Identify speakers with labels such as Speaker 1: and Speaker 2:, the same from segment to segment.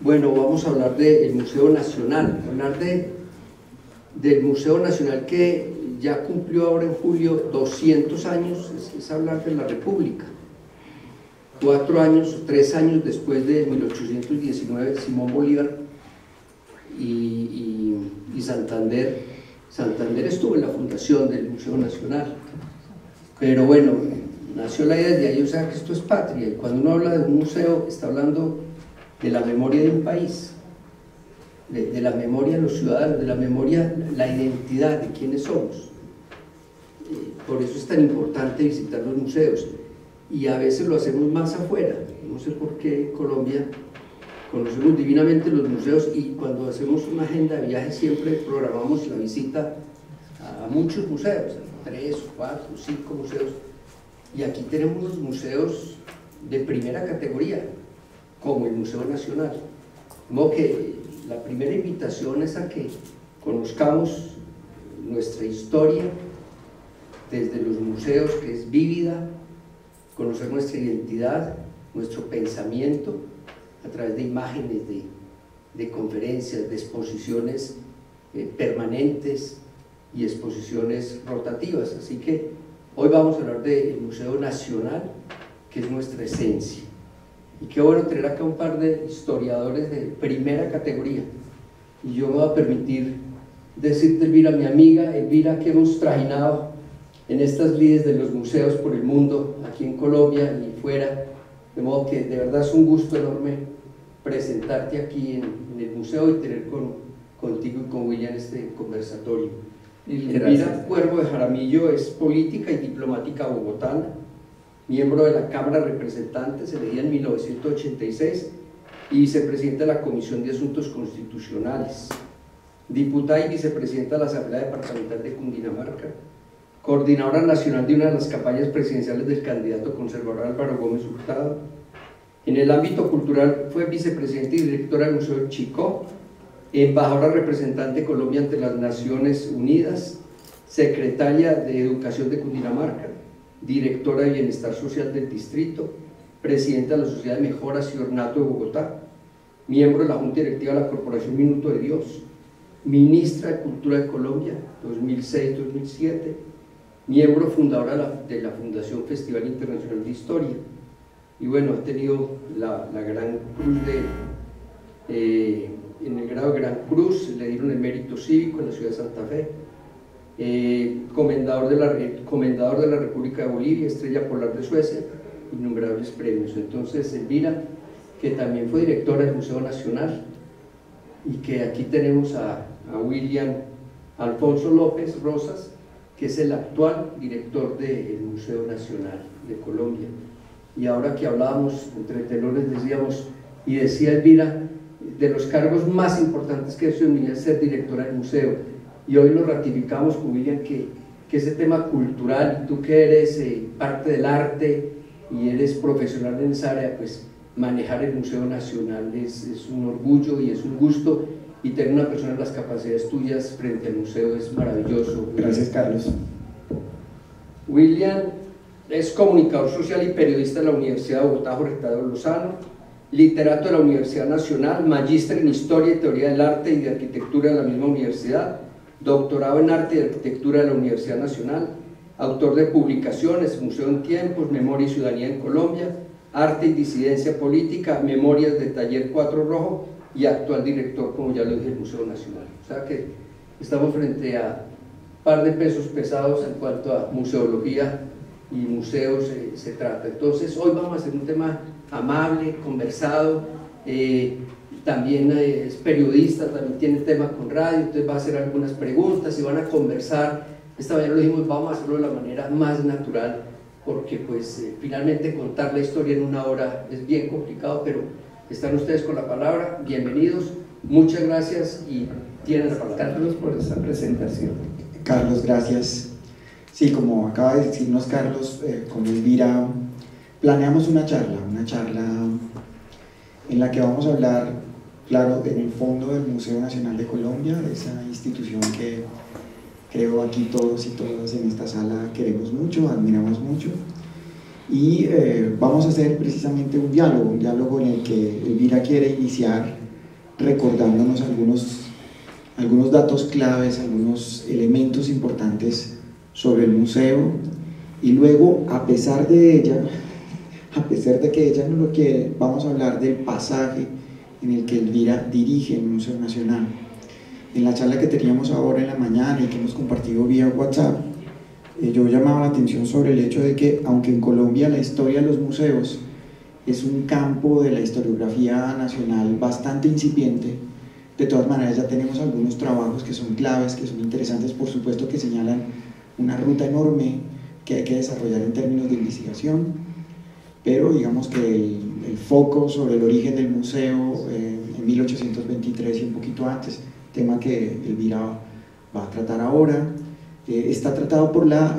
Speaker 1: Bueno, vamos a hablar del Museo Nacional, del Museo Nacional que ya cumplió ahora en julio 200 años, es hablar de la República. 3 años después de 1819, Simón Bolívar y Santander estuvo en la fundación del Museo Nacional, pero bueno, nació la idea de ahí, o sea que esto es patria, y cuando uno habla de un museo está hablando de la memoria de un país, de la memoria de los ciudadanos, de la memoria, la identidad de quiénes somos. Por eso es tan importante visitar los museos, y a veces lo hacemos más afuera. No sé por qué en Colombia conocemos divinamente los museos, y cuando hacemos una agenda de viajes siempre programamos la visita a muchos museos, 3, 4, 5 museos, y aquí tenemos unos museos de primera categoría, como el Museo Nacional. De modo que la primera invitación es a que conozcamos nuestra historia desde los museos, que es vívida, conocer nuestra identidad, nuestro pensamiento, a través de imágenes, de conferencias, de exposiciones permanentes y exposiciones rotativas. Así que hoy vamos a hablar del Museo Nacional, que es nuestra esencia. Y qué bueno tener acá un par de historiadores de primera categoría. Y yo me voy a permitir decirte, Elvira, mi amiga Elvira, que hemos trajinado en estas lides de los museos por el mundo, aquí en Colombia y fuera, de modo que de verdad es un gusto enorme presentarte aquí en el museo y tener contigo y con William este conversatorio. Elvira Cuervo de Jaramillo es política y diplomática bogotana, miembro de la Cámara de Representantes, elegida en 1986, y vicepresidenta de la Comisión de Asuntos Constitucionales, diputada y vicepresidenta de la Asamblea Departamental de Cundinamarca, coordinadora nacional de una de las campañas presidenciales del candidato conservador Álvaro Gómez Hurtado. En el ámbito cultural fue vicepresidenta y directora del Museo del Chicó, embajadora representante de Colombia ante las Naciones Unidas, secretaria de Educación de Cundinamarca, directora de Bienestar Social del Distrito, presidenta de la Sociedad de Mejoras y Ornato de Bogotá, miembro de la Junta Directiva de la Corporación Minuto de Dios, ministra de Cultura de Colombia, 2006-2007, miembro fundadora de la Fundación Festival Internacional de Historia, y bueno, ha tenido la Gran Cruz en el grado de Gran Cruz, le dieron el mérito cívico en la ciudad de Santa Fe, comendador de la República de Bolivia, Estrella Polar de Suecia, innumerables premios. Entonces Elvira, que también fue directora del Museo Nacional, y que aquí tenemos a William Alfonso López Rosas, que es el actual director del Museo Nacional de Colombia. Y ahora que hablábamos entre telones decía Elvira, de los cargos más importantes que he hecho en mi vida es ser directora del museo, y hoy lo ratificamos con William, que ese tema cultural, tú que eres parte del arte y eres profesional en esa área, pues manejar el Museo Nacional es un orgullo y es un gusto, y tener una persona de las capacidades tuyas frente al museo es maravilloso.
Speaker 2: Gracias, Carlos.
Speaker 1: William es comunicador social y periodista de la Universidad de Bogotá, Jorge Tadeo Lozano, literato de la Universidad Nacional, magíster en Historia y Teoría del Arte y de Arquitectura de la misma universidad, doctorado en Arte y Arquitectura de la Universidad Nacional, autor de publicaciones, Museo en Tiempos, Memoria y Ciudadanía en Colombia, Arte y Disidencia Política, Memorias de Taller 4 Rojo, y actual director, como ya lo dije, del Museo Nacional. O sea que estamos frente a un par de pesos pesados en cuanto a museología y museos se trata. Entonces hoy vamos a hacer un tema amable, conversado, también es periodista, también tiene tema con radio, entonces va a hacer algunas preguntas y van a conversar. Esta mañana lo dijimos, vamos a hacerlo de la manera más natural, porque pues finalmente contar la historia en una hora es bien complicado, pero están ustedes con la palabra. Bienvenidos, muchas gracias y tienen la palabra.
Speaker 2: Carlos, por esta presentación. Carlos, gracias. Sí, como acaba de decirnos Carlos, con Elvira planeamos una charla en la que vamos a hablar, claro, en el fondo del Museo Nacional de Colombia, de esa institución que creo aquí todos y todas en esta sala queremos mucho, admiramos mucho, y vamos a hacer precisamente un diálogo en el que Elvira quiere iniciar recordándonos algunos datos claves, algunos elementos importantes sobre el museo, y luego, a pesar de que ella no lo quiere, vamos a hablar del pasaje en el que Elvira dirige el Museo Nacional. En la charla que teníamos ahora en la mañana y que hemos compartido vía WhatsApp, yo llamaba la atención sobre el hecho de que, aunque en Colombia la historia de los museos es un campo de la historiografía nacional bastante incipiente, de todas maneras ya tenemos algunos trabajos que son claves, que son interesantes, por supuesto, que señalan una ruta enorme que hay que desarrollar en términos de investigación, pero digamos que el foco sobre el origen del museo en 1823 y un poquito antes, tema que Elvira va a tratar ahora, está tratado por la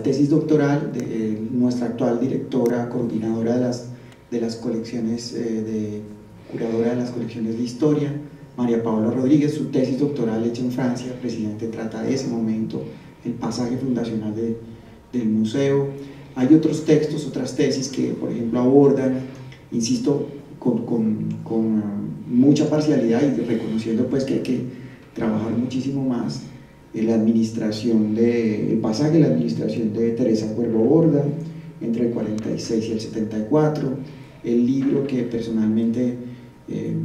Speaker 2: tesis doctoral de nuestra actual directora, coordinadora de las colecciones, curadora de las colecciones de historia, María Paula Rodríguez. Su tesis doctoral hecha en Francia, el presidente trata de ese momento, el pasaje fundacional del museo. Hay otros textos, otras tesis que, por ejemplo, abordan, insisto, con mucha parcialidad y reconociendo pues que hay que trabajar muchísimo más la administración el pasaje, la administración de Teresa Cuervo Borda entre el 46 y el 74, el libro que personalmente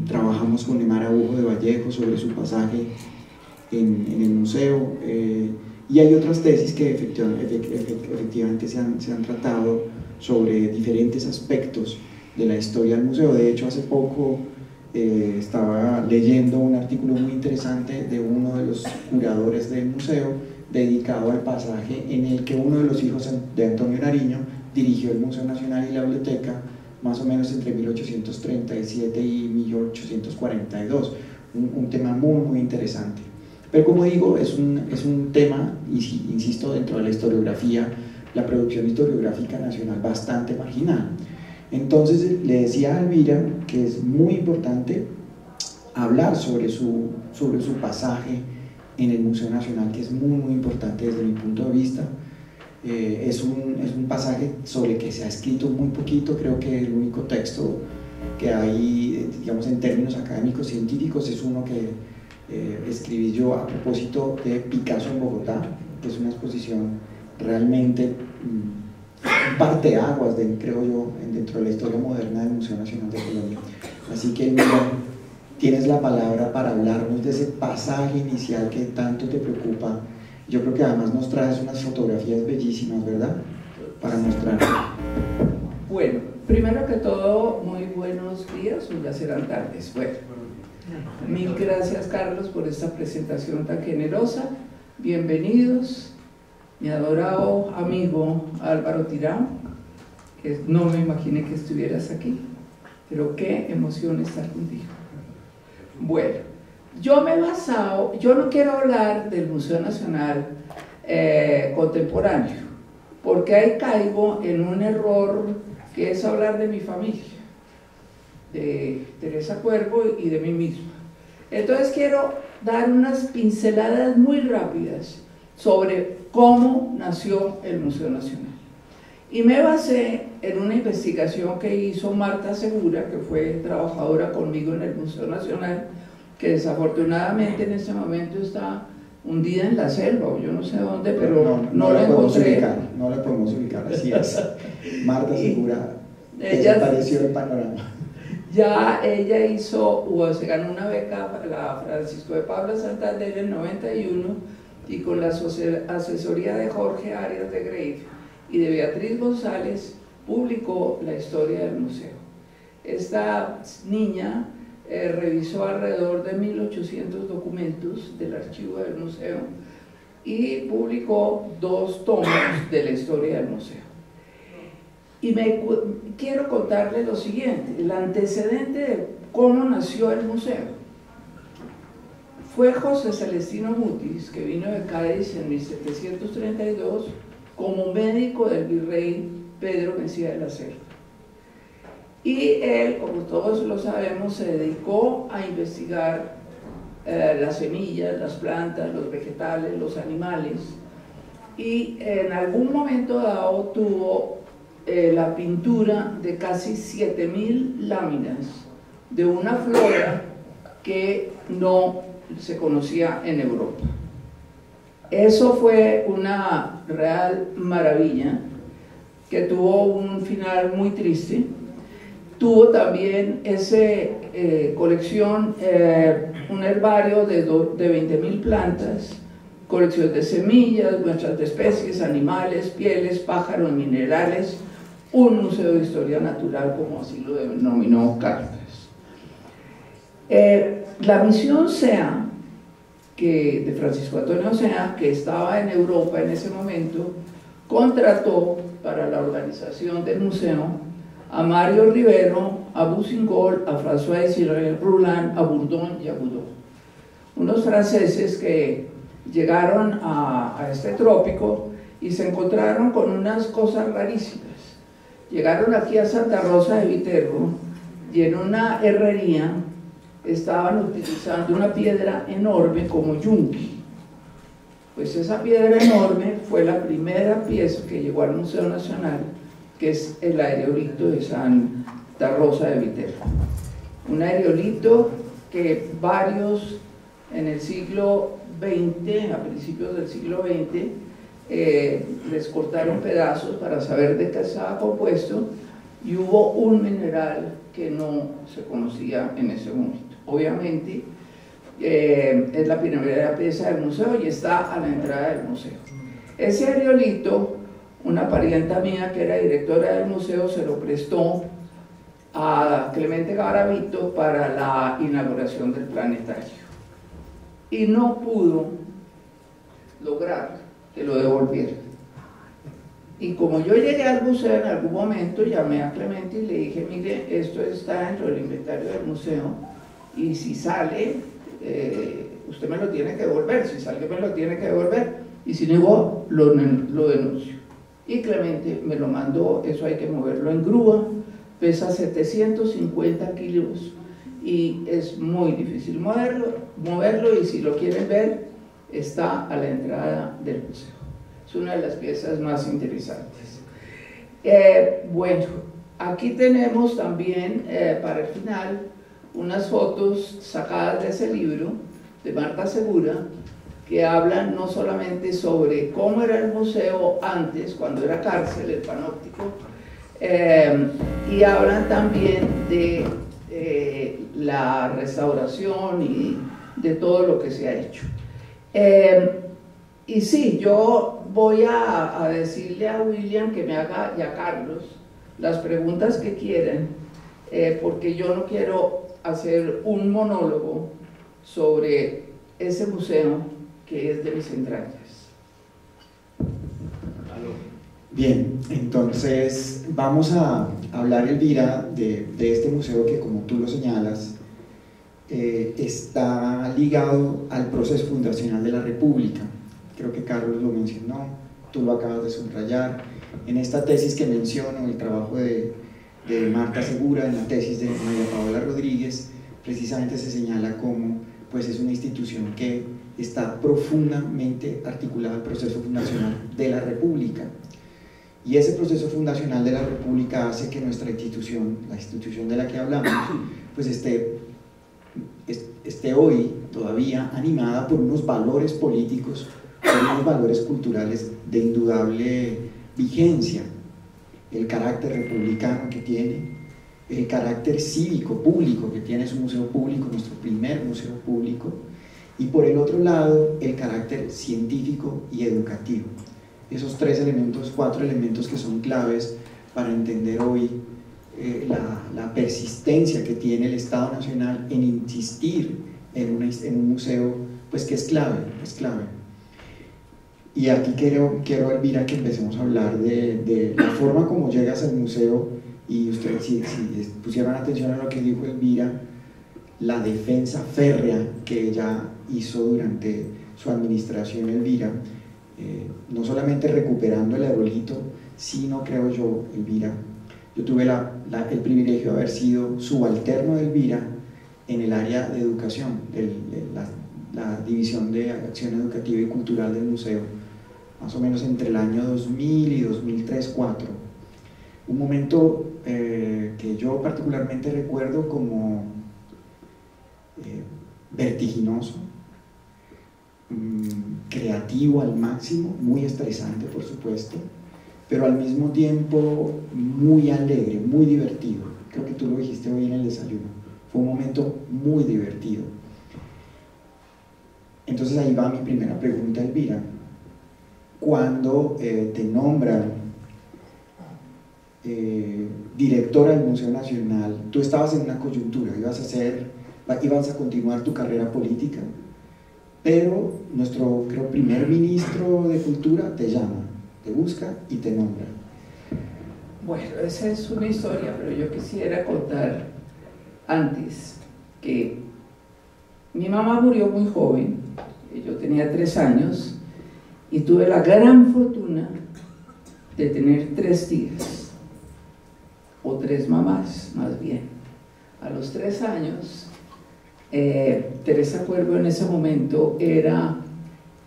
Speaker 2: trabajamos con Emar Abujo de Vallejo sobre su pasaje en el museo, y hay otras tesis que efectivamente se han tratado sobre diferentes aspectos de la historia del museo. De hecho, hace poco estaba leyendo un artículo muy interesante de uno de los curadores del museo dedicado al pasaje en el que uno de los hijos de Antonio Nariño dirigió el Museo Nacional y la Biblioteca más o menos entre 1837 y 1842, un tema muy muy interesante. Pero como digo, es un tema, insisto, dentro de la historiografía, la producción historiográfica nacional, bastante marginal. Entonces le decía a Elvira que es muy importante hablar sobre su pasaje en el Museo Nacional, que es muy muy importante desde mi punto de vista. Es un pasaje sobre el que se ha escrito muy poquito. Creo que el único texto que hay, digamos, en términos académicos científicos, es uno que escribí yo a propósito de Picasso en Bogotá, que es una exposición realmente un parteaguas, creo yo, dentro de la historia moderna del Museo Nacional de Colombia. Así que, mira, tienes la palabra para hablarnos de ese pasaje inicial que tanto te preocupa. Yo creo que además nos traes unas fotografías bellísimas, ¿verdad? Para mostrar.
Speaker 3: Bueno, primero que todo, muy buenos días, o ya serán tardes. Bueno, mil gracias, Carlos, por esta presentación tan generosa. Bienvenidos. Mi adorado amigo Álvaro Tirán, que no me imaginé que estuvieras aquí, pero qué emoción estar contigo. Bueno, yo no quiero hablar del Museo Nacional contemporáneo, porque ahí caigo en un error que es hablar de mi familia, de Teresa Cuervo y de mí misma. Entonces quiero dar unas pinceladas muy rápidas sobre cómo nació el Museo Nacional. Y me basé en una investigación que hizo Marta Segura, que fue trabajadora conmigo en el Museo Nacional, que desafortunadamente en este momento está hundida en la selva, o yo no sé dónde, pero no la encontré.
Speaker 2: No la podemos ubicar, así es. Marta Segura, desapareció el panorama.
Speaker 3: Ya ella se ganó una beca para la Francisco de Paula Santander en 91, y con la asesoría de Jorge Arias de Grave y de Beatriz González publicó la historia del museo. Esta niña revisó alrededor de 1800 documentos del archivo del museo y publicó 2 tomos de la historia del museo. Y quiero contarles lo siguiente, el antecedente de cómo nació el museo. Fue José Celestino Mutis, que vino de Cádiz en 1732 como médico del virrey Pedro Mejía de la Cerda. Y él, como todos lo sabemos, se dedicó a investigar las semillas, las plantas, los vegetales, los animales, y en algún momento dado tuvo la pintura de casi 7000 láminas de una flora que no se conocía en Europa. Eso fue una real maravilla que tuvo un final muy triste. Tuvo también esa colección, un herbario de 20.000 plantas, colección de semillas, muestras de especies, animales, pieles, pájaros, minerales, un museo de historia natural, como así lo denominó Carlos. La misión SEA, de Francisco Antonio Sea, que estaba en Europa en ese momento, contrató para la organización del museo a Mario Rivero, a Boussingol, a François Roulin, a Bourdon y a Boudon, unos franceses que llegaron a este trópico y se encontraron con unas cosas rarísimas. Llegaron aquí a Santa Rosa de Viterbo y en una herrería estaban utilizando una piedra enorme como yunque. Pues esa piedra enorme fue la primera pieza que llegó al Museo Nacional, que es el aerolito de Santa Rosa de Viterbo. Un aerolito que varios en el siglo XX, a principios del siglo XX, les cortaron pedazos para saber de qué estaba compuesto, y hubo un mineral que no se conocía en ese momento. Obviamente es la primera pieza del museo y está a la entrada del museo. Ese aerolito, una parienta mía que era directora del museo se lo prestó a Clemente Garavito para la inauguración del planetario y no pudo lograr que lo devolviera. Y como yo llegué al museo en algún momento, llamé a Clemente y le dije: mire, esto está dentro del inventario del museo y si sale, usted me lo tiene que devolver, si sale me lo tiene que devolver, y si no, lo denuncio. Y Clemente me lo mandó. Eso hay que moverlo en grúa, pesa 750 kilos y es muy difícil moverlo, y si lo quieren ver, está a la entrada del museo. Es una de las piezas más interesantes. Bueno, aquí tenemos también, para el final, unas fotos sacadas de ese libro de Marta Segura, que hablan no solamente sobre cómo era el museo antes, cuando era cárcel, el panóptico, y hablan también de la restauración y de todo lo que se ha hecho. Y sí, yo voy a decirle a William que me haga, y a Carlos, las preguntas que quieran, porque yo no quiero hacer un monólogo sobre ese museo que es de mis entrañas.
Speaker 2: Bien, entonces vamos a hablar, Elvira, de este museo que, como tú lo señalas, está ligado al proceso fundacional de la República. Creo que Carlos lo mencionó, tú lo acabas de subrayar. En esta tesis que menciono, el trabajo de Marta Segura, en la tesis de María Paola Rodríguez, precisamente se señala cómo pues, es una institución que está profundamente articulada al proceso fundacional de la República. Y ese proceso fundacional de la República hace que nuestra institución, la institución de la que hablamos, pues esté hoy todavía animada por unos valores políticos, por unos valores culturales de indudable vigencia. El carácter republicano que tiene, el carácter cívico público que tiene su museo público, nuestro primer museo público, y por el otro lado el carácter científico y educativo. Esos tres elementos, cuatro elementos que son claves para entender hoy la persistencia que tiene el Estado Nacional en insistir en un museo, pues que es clave, es clave. Y aquí quiero, Elvira, que empecemos a hablar de la forma como llegas al museo, y ustedes si pusieron atención a lo que dijo Elvira, la defensa férrea que ella hizo durante su administración, Elvira, no solamente recuperando el aerolito, sino, creo yo, Elvira, yo tuve el privilegio de haber sido subalterno de Elvira en el área de educación, la división de acción educativa y cultural del museo, más o menos entre el año 2000 y 2003-2004. Un momento que yo particularmente recuerdo como vertiginoso, creativo al máximo, muy estresante por supuesto, pero al mismo tiempo muy alegre, muy divertido. Creo que tú lo dijiste hoy en el desayuno, fue un momento muy divertido. Entonces ahí va mi primera pregunta, Elvira. Cuando te nombran directora del Museo Nacional, tú estabas en una coyuntura, ibas a continuar tu carrera política, pero nuestro, creo, primer ministro de Cultura te llama, te busca y te nombra.
Speaker 3: Bueno, esa es una historia, pero yo quisiera contar antes que mi mamá murió muy joven, yo tenía 3 años, y tuve la gran fortuna de tener 3 tías, o 3 mamás, más bien. A los 3 años, Teresa Cuervo en ese momento era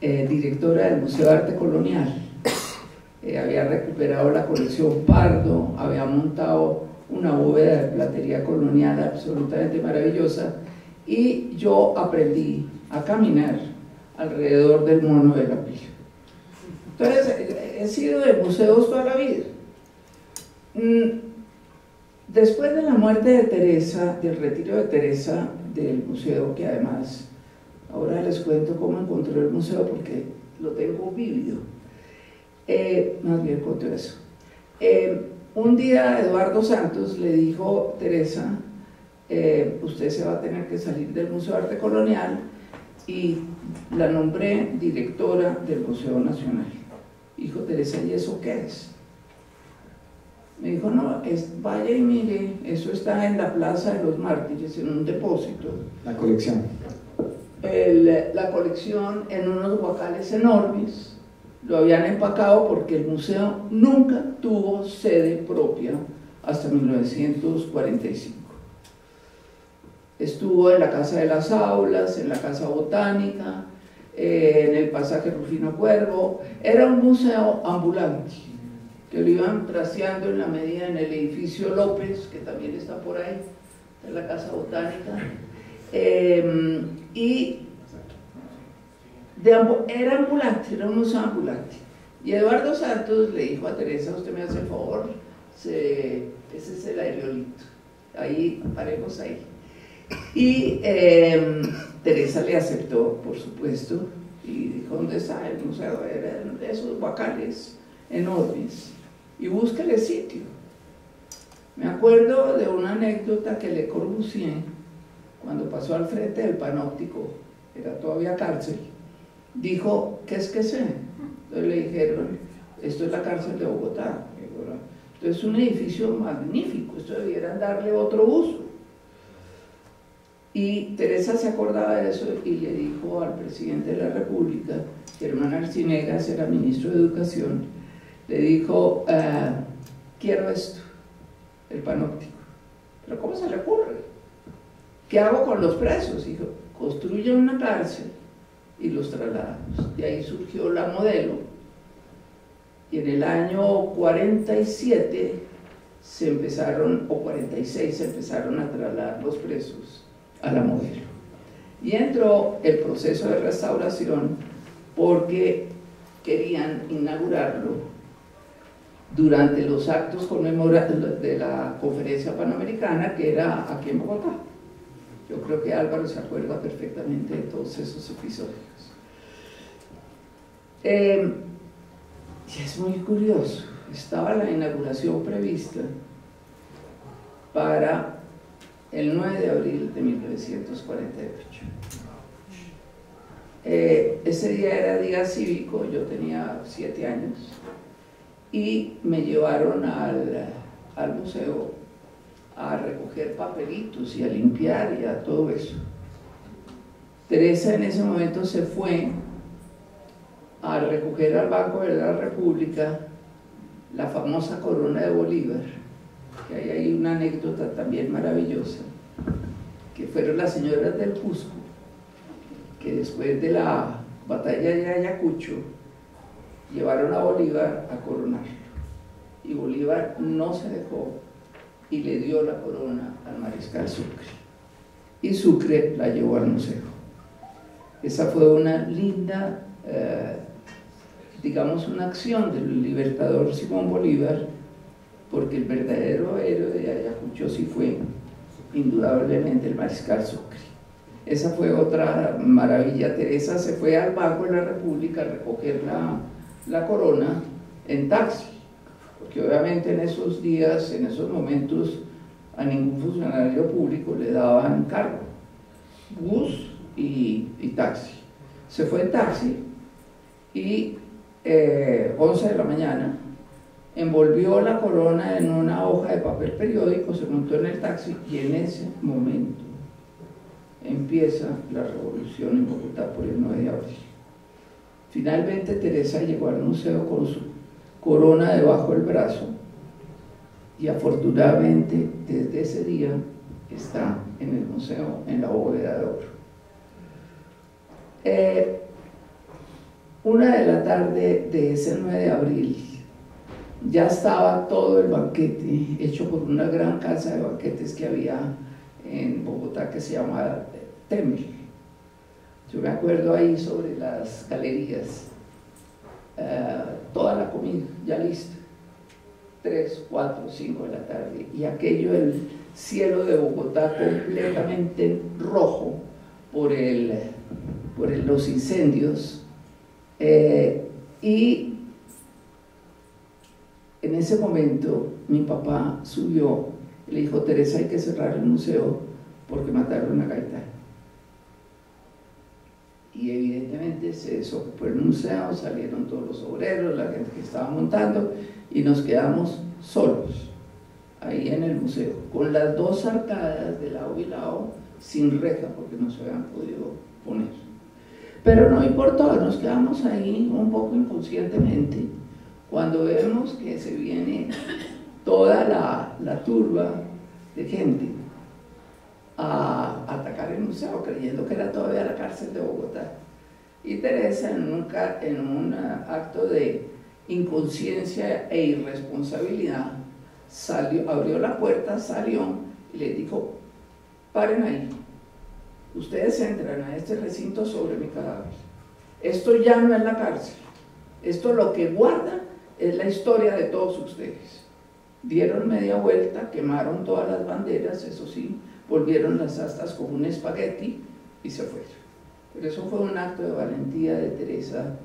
Speaker 3: directora del Museo de Arte Colonial. Había recuperado la colección Pardo, había montado una bóveda de platería colonial absolutamente maravillosa, y yo aprendí a caminar alrededor del mono de la pila. Entonces, he sido de museos toda la vida. Después de la muerte de Teresa, del retiro de Teresa del museo, que además, ahora les cuento cómo encontré el museo porque lo tengo vívido, más bien cuento eso. Un día Eduardo Santos le dijo: Teresa, usted se va a tener que salir del Museo de Arte Colonial, y la nombré directora del Museo Nacional. Dijo Teresa: ¿y eso qué es? Me dijo: no, vaya y mire, eso está en la Plaza de los Mártires, en un depósito.
Speaker 2: La colección.
Speaker 3: La colección en unos guacales enormes. Lo habían empacado porque el museo nunca tuvo sede propia hasta 1945. Estuvo en la Casa de las Aulas, en la Casa Botánica, en el Pasaje Rufino Cuervo. Era un museo ambulante, que lo iban trasteando en la medida en el edificio López, que también está por ahí, en la Casa Botánica. Era ambulante, era un museo ambulante. Y Eduardo Santos le dijo a Teresa: usted me hace el favor, ese es el aerolito, ahí, paremos ahí. Y Teresa le aceptó, por supuesto, y dijo: ¿dónde está el museo? Eran esos guacales enormes, y búsquele sitio. Me acuerdo de una anécdota que Le Corbusier, cuando pasó al frente del Panóptico, era todavía cárcel, dijo: ¿qué es que sé? Entonces le dijeron: esto es la cárcel de Bogotá. Entonces es un edificio magnífico, esto debieran darle otro uso. Y Teresa se acordaba de eso y le dijo al presidente de la República, Germán Arciniegas, era ministro de Educación, le dijo: quiero esto, el Panóptico. ¿Pero cómo se le ocurre? ¿Qué hago con los presos? Dijo: construye una cárcel y los trasladamos. De ahí surgió la Modelo, y en el año 47 se empezaron, o 46, se empezaron a trasladar los presos a la Modelo. Y entró el proceso de restauración porque querían inaugurarlo durante los actos conmemorativos de la Conferencia Panamericana, que era aquí en Bogotá. Yo creo que Álvaro se acuerda perfectamente de todos esos episodios. Y es muy curioso, estaba la inauguración prevista para el 9 de abril de 1948. Ese día era día cívico, yo tenía 7 años, y me llevaron al museo a recoger papelitos y a limpiar y a todo eso. Teresa en ese momento se fue a recoger al Banco de la República la famosa corona de Bolívar, que hay ahí una anécdota también maravillosa, que fueron las señoras del Cusco, que después de la batalla de Ayacucho llevaron a Bolívar a coronarlo, y Bolívar no se dejó y le dio la corona al mariscal Sucre, y Sucre la llevó al museo. Esa fue una linda, digamos, una acción del libertador Simón Bolívar, porque el verdadero héroe de Ayacucho sí fue indudablemente el mariscal Sucre. Esa fue otra maravilla. Teresa se fue al Banco de la República a recoger la corona en taxi, porque obviamente en esos días, en esos momentos, a ningún funcionario público le daban cargo, bus y taxi. Se fue en taxi y 11 de la mañana envolvió la corona en una hoja de papel periódico, se montó en el taxi y en ese momento empieza la revolución en Bogotá por el 9 de abril. Finalmente Teresa llegó al museo con su corona debajo del brazo y afortunadamente desde ese día está en el museo, en la bóveda de oro. 1 de la tarde de ese 9 de abril ya estaba todo el banquete hecho por una gran casa de banquetes que había en Bogotá que se llamaba Temel. Yo me acuerdo ahí sobre las galerías, toda la comida ya lista, 3, 4, 5 de la tarde, y aquello, el cielo de Bogotá completamente rojo por los incendios, y en ese momento mi papá subió y le dijo: Teresa, hay que cerrar el museo porque mataron a Gaitán. Y evidentemente se desocupó el museo, salieron todos los obreros, la gente que estaba montando, y nos quedamos solos ahí en el museo, con las 2 arcadas de lado y lado sin reja porque no se habían podido poner. Pero no importó, nos quedamos ahí un poco inconscientemente cuando vemos que se viene toda la turba de gente a atacar el museo, creyendo que era todavía la cárcel de Bogotá. Y Teresa, en un acto de inconsciencia e irresponsabilidad, abrió la puerta, salió y le dijo: paren ahí, ustedes entran a este recinto sobre mi cadáver. Esto ya no es la cárcel, esto lo que guarda es la historia de todos ustedes. Dieron media vuelta, quemaron todas las banderas, eso sí, volvieron las astas como un espagueti y se fueron. Pero eso fue un acto de valentía de Teresa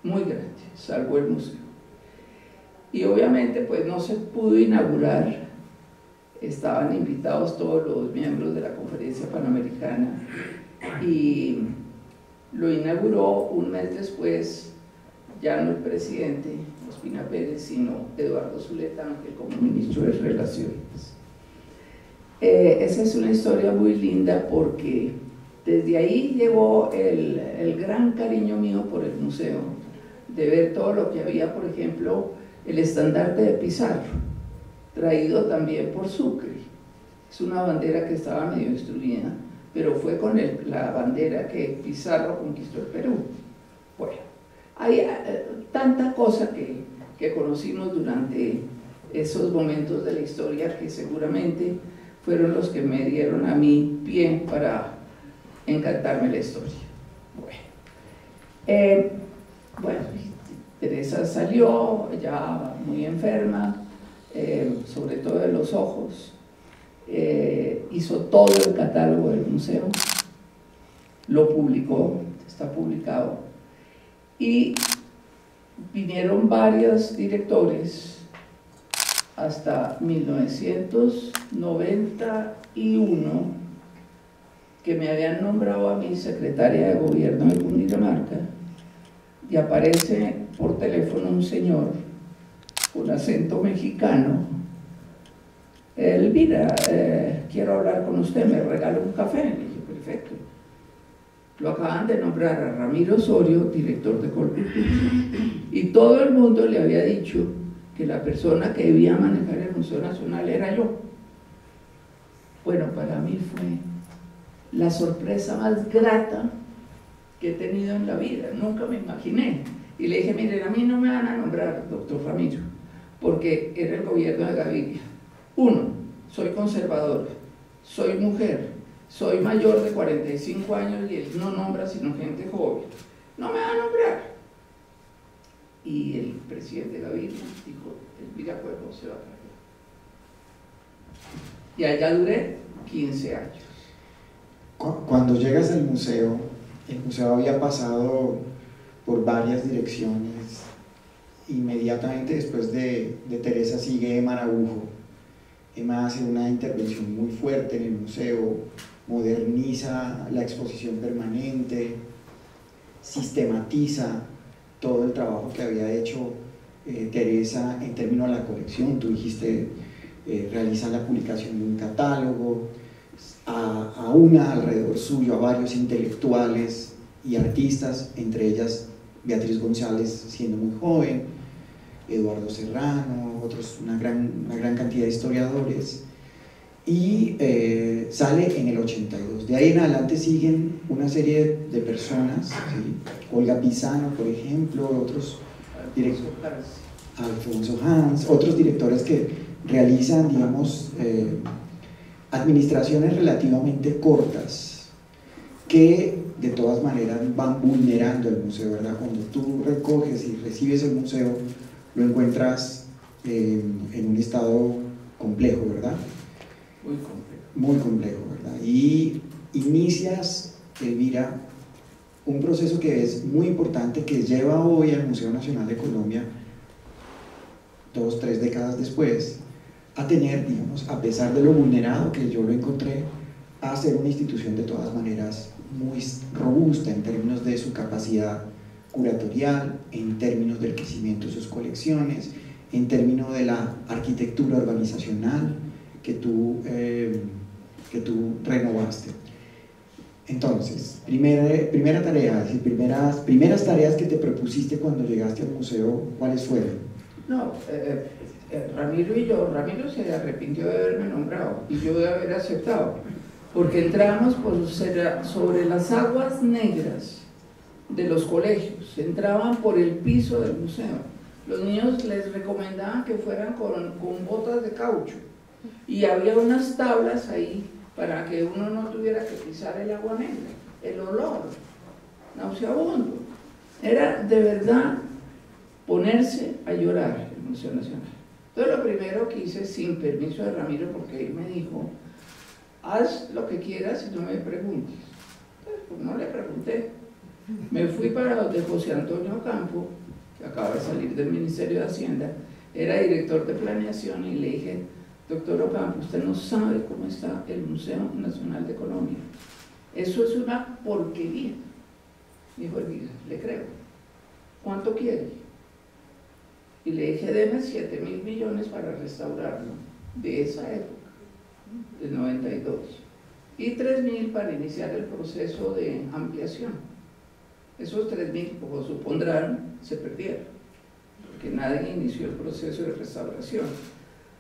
Speaker 3: muy grande, salvó el museo. Y obviamente pues no se pudo inaugurar, estaban invitados todos los miembros de la Conferencia Panamericana y lo inauguró un mes después, ya no el presidente Ospina Pérez, sino Eduardo Zuleta Ángel como ministro de Relaciones. Esa es una historia muy linda porque desde ahí llegó el gran cariño mío por el museo, de ver todo lo que había, por ejemplo, el estandarte de Pizarro, traído también por Sucre. Es una bandera que estaba medio destruida, pero fue con la bandera que Pizarro conquistó el Perú. Bueno, hay tanta cosa que conocimos durante esos momentos de la historia que seguramente fueron los que me dieron a mí pie para encantarme la historia. Bueno, Teresa salió ya muy enferma, sobre todo de los ojos, hizo todo el catálogo del museo, lo publicó, está publicado, y vinieron varios directores hasta 1991 que me habían nombrado a mí secretaria de gobierno de Cundinamarca, y aparece por teléfono un señor con acento mexicano: Elvira, quiero hablar con usted, ¿me regala un café? Le dije: perfecto. Lo acaban de nombrar a Ramiro Osorio director de Colcultura, y todo el mundo le había dicho que la persona que debía manejar el Museo Nacional era yo. Bueno, para mí fue la sorpresa más grata que he tenido en la vida, nunca me imaginé. Y le dije: miren, a mí no me van a nombrar doctor Ramiro, porque era el gobierno de Gaviria. 1, soy conservadora, soy mujer, soy mayor de 45 años y él no nombra sino gente joven. No me va a nombrar. Y el presidente Gaviria dijo, Elvira Cuervo se va a cargar. Y allá duré 15 años.
Speaker 2: Cuando llegas al museo, el museo había pasado por varias direcciones. Inmediatamente después de Teresa sigue Emma Araujo. Emma hace una intervención muy fuerte en el museo, moderniza la exposición permanente, sistematiza todo el trabajo que había hecho Teresa en términos de la colección. Tú dijiste, realiza la publicación de un catálogo, aúna alrededor suyo a varios intelectuales y artistas, entre ellas Beatriz González siendo muy joven, Eduardo Serrano, otros, una gran cantidad de historiadores, y sale en el 82. De ahí en adelante siguen una serie de personas, ¿sí? Olga Pisano, por ejemplo, otros directores, Alfonso Hans, otros directores que realizan, digamos, administraciones relativamente cortas, que de todas maneras van vulnerando el museo, ¿verdad? Cuando tú recoges y recibes el museo, lo encuentras en un estado complejo, ¿verdad?
Speaker 3: Muy complejo.
Speaker 2: Muy complejo, ¿verdad? Y inicias, Elvira, un proceso que es muy importante, que lleva hoy al Museo Nacional de Colombia, 2, 3 décadas después, a tener, digamos, a pesar de lo vulnerado que yo lo encontré, a ser una institución de todas maneras muy robusta en términos de su capacidad curatorial, en términos del crecimiento de sus colecciones, en términos de la arquitectura organizacional que tú renovaste. Entonces, primera tarea, es decir, primeras tareas que te propusiste cuando llegaste al museo, ¿cuáles fueron?
Speaker 3: No, Ramiro se arrepintió de haberme nombrado y yo de haber aceptado, porque entramos sobre las aguas negras de los colegios, entraban por el piso del museo. Los niños les recomendaban que fueran con botas de caucho y había unas tablas ahí para que uno no tuviera que pisar el agua negra, el olor nauseabundo. Era de verdad ponerse a llorar el Museo Nacional. Entonces lo primero que hice, sin permiso de Ramiro, porque él me dijo, haz lo que quieras y no me preguntes. Entonces pues no le pregunté. Me fui para donde José Antonio Campo, que acaba de salir del Ministerio de Hacienda, era director de planeación, y le dije, doctor Ocampo, usted no sabe cómo está el Museo Nacional de Colombia. Eso es una porquería. Dijo Elvira, le creo. ¿Cuánto quiere? Y le dije, deme 7.000 millones para restaurarlo, de esa época, del 92, y 3.000 para iniciar el proceso de ampliación. Esos 3.000, como supondrán, se perdieron, porque nadie inició el proceso de restauración,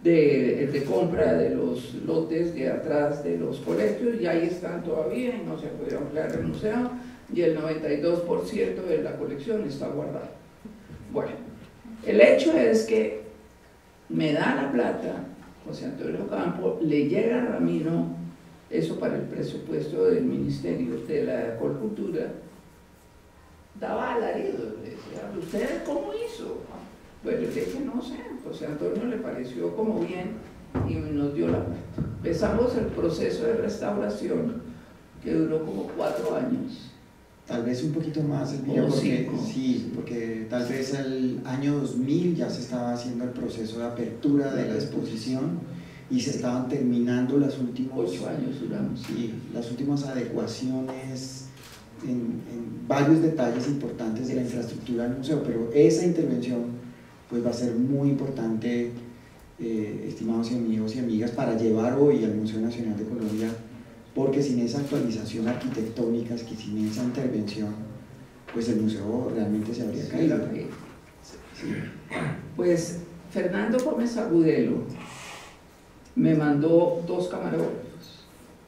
Speaker 3: de compra de los lotes de atrás de los colegios, y ahí están todavía y no se ha podido ampliar el museo, y el 92% de la colección está guardada. Bueno, el hecho es que me da la plata José Antonio Campo, le llega a Ramiro eso para el presupuesto del Ministerio de la Cultura, daba alarido, le decía, ¿usted cómo hizo? Pues le dije, no sé, José Antonio le pareció como bien y nos dio la plata. Empezamos el proceso de restauración que duró como 4 años.
Speaker 2: Tal vez un poquito más, Elvira, porque, sí, porque tal vez el año 2000 ya se estaba haciendo el proceso de apertura de la exposición y se estaban terminando las últimas
Speaker 3: 8 años duramos.
Speaker 2: Sí, las últimas adecuaciones en varios detalles importantes de la infraestructura del museo, pero esa intervención pues va a ser muy importante, estimados amigos y amigas, para llevar hoy al Museo Nacional de Colombia, porque sin esa actualización arquitectónica, sin esa intervención, pues el museo realmente se habría caído.
Speaker 3: Sí. Pues Fernando Gómez Agudelo me mandó 2 camarógrafos,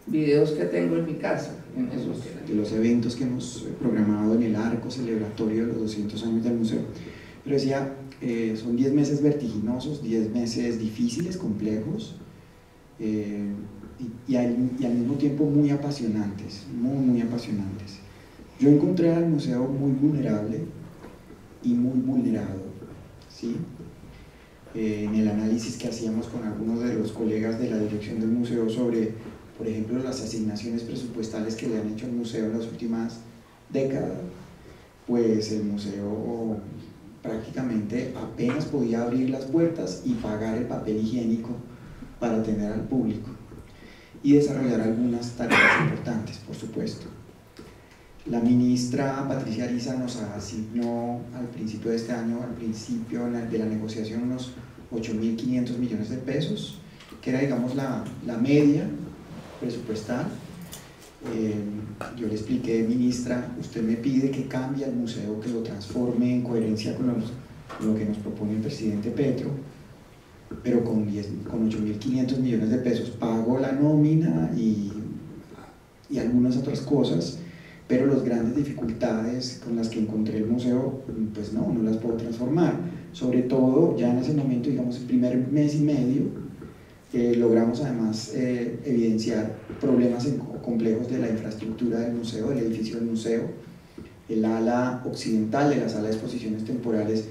Speaker 3: videos que tengo en mi casa, en esos
Speaker 2: de los eventos que hemos programado en el arco celebratorio de los 200 años del museo. Pero decía, son 10 meses vertiginosos, 10 meses difíciles, complejos, y al mismo tiempo muy apasionantes, muy apasionantes. Yo encontré al museo muy vulnerable y muy vulnerado, ¿sí? En el análisis que hacíamos con algunos de los colegas de la dirección del museo sobre, por ejemplo, las asignaciones presupuestales que le han hecho al museo en las últimas décadas, pues el museo prácticamente apenas podía abrir las puertas y pagar el papel higiénico para atender al público y desarrollar algunas tareas importantes, por supuesto. La ministra Patricia Ariza nos asignó al principio de este año, al principio de la negociación, unos 8.500 millones de pesos, que era, digamos, la media presupuestal. Yo le expliqué, ministra, usted me pide que cambie al museo, que lo transforme en coherencia con lo que nos propone el presidente Petro, pero con 8.500 millones de pesos pago la nómina y algunas otras cosas, pero las grandes dificultades con las que encontré el museo, pues no las puedo transformar. Sobre todo, ya en ese momento, digamos, el primer mes y medio, logramos además evidenciar problemas complejos de la infraestructura del museo, del edificio del museo. El ala occidental de la sala de exposiciones temporales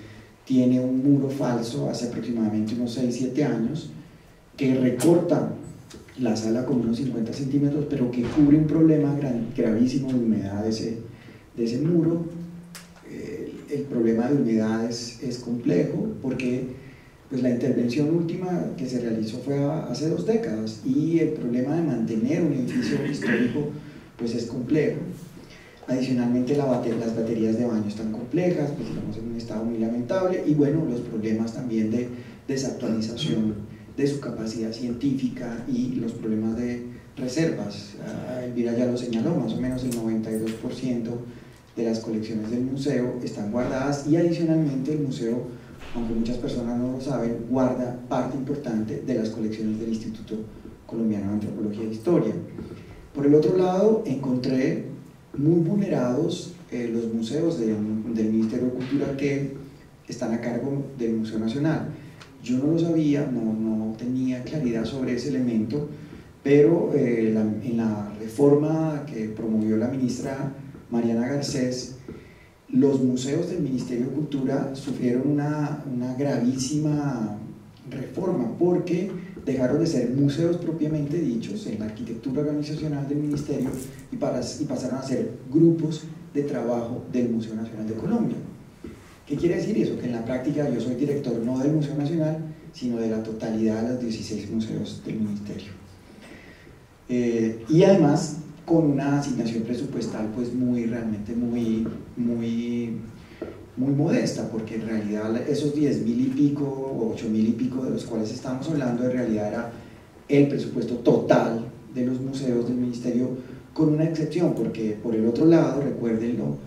Speaker 2: tiene un muro falso hace aproximadamente unos 6-7 años que recorta la sala con unos 50 centímetros, pero que cubre un problema gravísimo de humedad de ese muro. El problema de humedad es complejo porque pues, la intervención última que se realizó fue hace 2 décadas y el problema de mantener un edificio histórico pues, es complejo. Adicionalmente las baterías de baño están complejas, pues estamos en un estado muy lamentable, y bueno, los problemas también de desactualización de su capacidad científica y los problemas de reservas. Elvira ya lo señaló, más o menos el 92% de las colecciones del museo están guardadas, y adicionalmente el museo, aunque muchas personas no lo saben, guarda parte importante de las colecciones del Instituto Colombiano de Antropología e Historia. Por el otro lado, encontré muy vulnerados los museos del Ministerio de Cultura que están a cargo del Museo Nacional. Yo no lo sabía, no tenía claridad sobre ese elemento, pero en la reforma que promovió la ministra Mariana Garcés, los museos del Ministerio de Cultura sufrieron una gravísima reforma, porque dejaron de ser museos propiamente dichos en la arquitectura organizacional del ministerio y pasaron a ser grupos de trabajo del Museo Nacional de Colombia. ¿Qué quiere decir eso? Que en la práctica yo soy director no del Museo Nacional, sino de la totalidad de los 16 museos del ministerio. Y además con una asignación presupuestal pues realmente muy modesta, porque en realidad esos 10.000 y pico o 8.000 y pico de los cuales estamos hablando en realidad era el presupuesto total de los museos del ministerio, con una excepción, porque por el otro lado, recuérdenlo,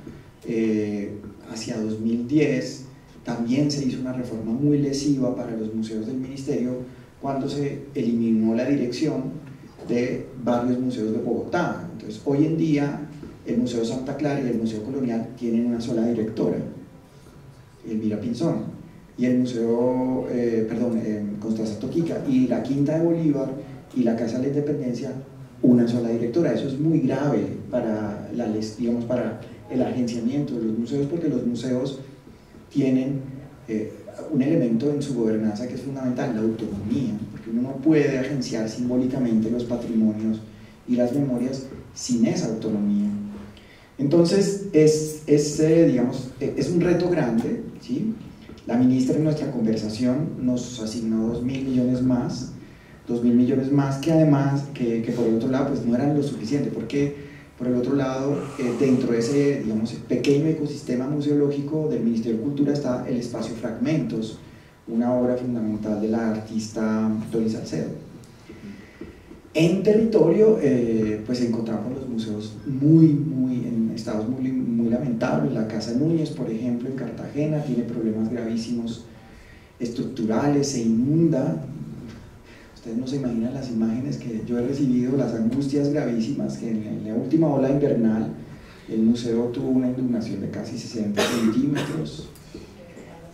Speaker 2: hacia 2010 también se hizo una reforma muy lesiva para los museos del ministerio cuando se eliminó la dirección de varios museos de Bogotá. Entonces hoy en día el Museo Santa Clara y el Museo Colonial tienen una sola directora, Elvira Pinzón, y el Museo, Constanza Toquica, y la Quinta de Bolívar y la Casa de la Independencia, una sola directora. Eso es muy grave para, para el agenciamiento de los museos, porque los museos tienen un elemento en su gobernanza que es fundamental, la autonomía, porque uno no puede agenciar simbólicamente los patrimonios y las memorias sin esa autonomía. Entonces es un reto grande, ¿sí? La ministra en nuestra conversación nos asignó 2.000 millones más, 2.000 millones más, que además, que por el otro lado pues no eran lo suficiente, porque por el otro lado, dentro de ese pequeño ecosistema museológico del Ministerio de Cultura está el espacio Fragmentos, una obra fundamental de la artista Dolly Salcedo. En territorio, pues encontramos los museos en estados muy lamentables. La Casa Núñez, por ejemplo, en Cartagena, tiene problemas gravísimos estructurales, se inunda. Ustedes no se imaginan las imágenes que yo he recibido, las angustias gravísimas, que en la última ola invernal el museo tuvo una inundación de casi 60 centímetros.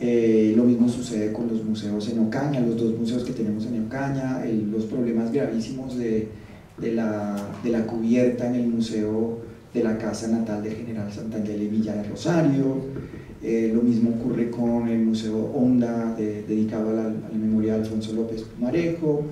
Speaker 2: Lo mismo sucede con los museos en Ocaña, los 2 museos que tenemos en Ocaña, los problemas gravísimos de de la cubierta en el Museo de la Casa Natal del General Santander en Villa de Rosario. Lo mismo ocurre con el Museo Honda, dedicado a la memoria de Alfonso López Pumarejo,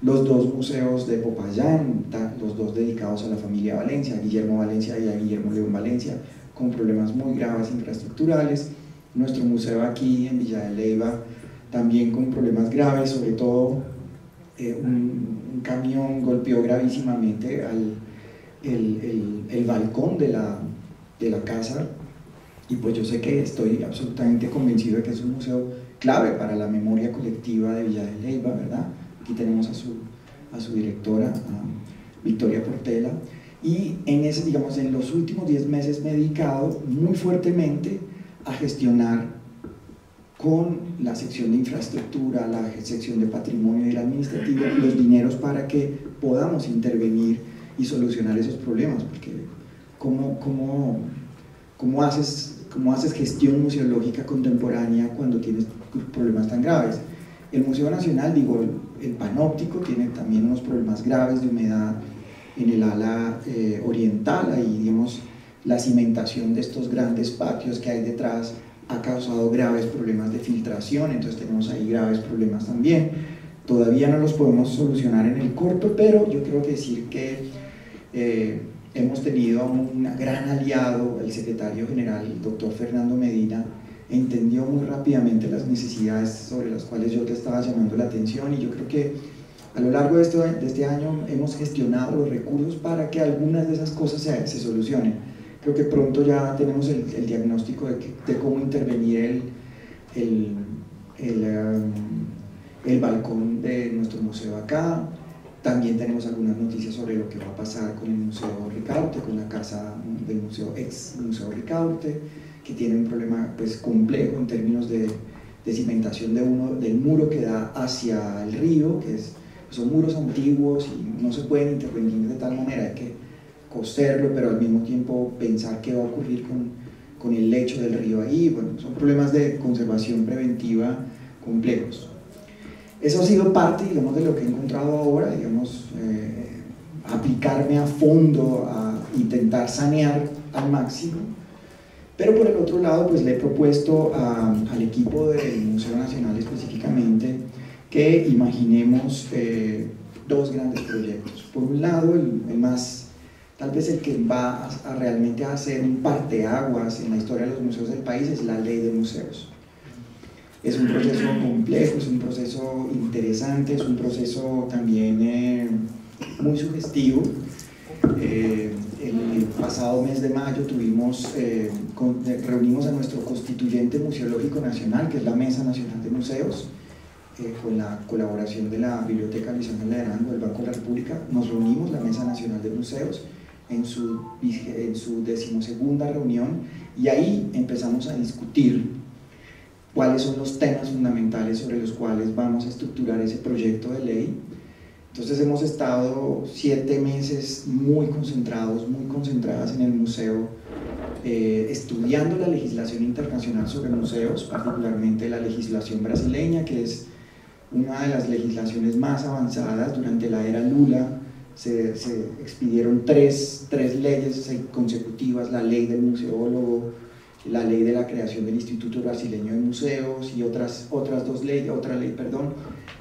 Speaker 2: los dos museos de Popayán, los dos dedicados a la familia Valencia, a Guillermo Valencia y a Guillermo León Valencia, con problemas muy graves infraestructurales. Nuestro museo aquí en Villa de Leyva también con problemas graves, sobre todo un camión golpeó gravísimamente el balcón de la casa, y pues yo sé que estoy absolutamente convencido de que es un museo clave para la memoria colectiva de Villa de Leyva, ¿verdad? Aquí tenemos a su directora, a Victoria Portela, y en los últimos 10 meses me he dedicado muy fuertemente a gestionar con la sección de infraestructura, la sección de patrimonio y la administrativa, los dineros para que podamos intervenir y solucionar esos problemas, porque ¿cómo haces gestión museológica contemporánea cuando tienes problemas tan graves? El Museo Nacional, el panóptico, tiene también unos problemas graves de humedad en el ala oriental. Ahí, digamos, la cimentación de estos grandes patios que hay detrás ha causado graves problemas de filtración, entonces tenemos ahí graves problemas también. Todavía no los podemos solucionar en el corto, pero yo creo que decir que hemos tenido un gran aliado, el secretario general, el doctor Fernando Medina, entendió muy rápidamente las necesidades sobre las cuales yo te estaba llamando la atención, y yo creo que a lo largo de este año hemos gestionado los recursos para que algunas de esas cosas se solucionen. Creo que pronto ya tenemos el diagnóstico de cómo intervenir el balcón de nuestro museo acá. También tenemos algunas noticias sobre lo que va a pasar con el Museo Ricaurte, con la casa del ex Museo Ricaurte, que tiene un problema pues complejo en términos de cimentación del muro que da hacia el río, son muros antiguos y no se pueden intervenir de tal manera, hay que coserlo, pero al mismo tiempo pensar qué va a ocurrir con el lecho del río ahí. Bueno, son problemas de conservación preventiva complejos. Eso ha sido parte, digamos, de lo que he encontrado ahora, digamos, aplicarme a fondo a intentar sanear al máximo. Pero por el otro lado, pues le he propuesto al equipo del Museo Nacional específicamente que imaginemos dos grandes proyectos. Por un lado, el más, tal vez el que va a realmente a hacer un parteaguas en la historia de los museos del país, es la Ley de Museos. Es un proceso complejo, es un proceso interesante, es un proceso también muy sugestivo. El pasado mes de mayo reunimos a nuestro constituyente museológico nacional, que es la Mesa Nacional de Museos, con la colaboración de la Biblioteca Luis Ángel de Arango, del Banco de la República. Nos reunimos, la Mesa Nacional de Museos, en su 12ª reunión, y ahí empezamos a discutir cuáles son los temas fundamentales sobre los cuales vamos a estructurar ese proyecto de ley. Entonces hemos estado 7 meses muy concentrados, muy concentradas en el museo, estudiando la legislación internacional sobre museos, particularmente la legislación brasileña, que es una de las legislaciones más avanzadas. Durante la era Lula se expidieron tres leyes consecutivas: la ley del museólogo, la ley de la creación del Instituto Brasileño de Museos y otra ley,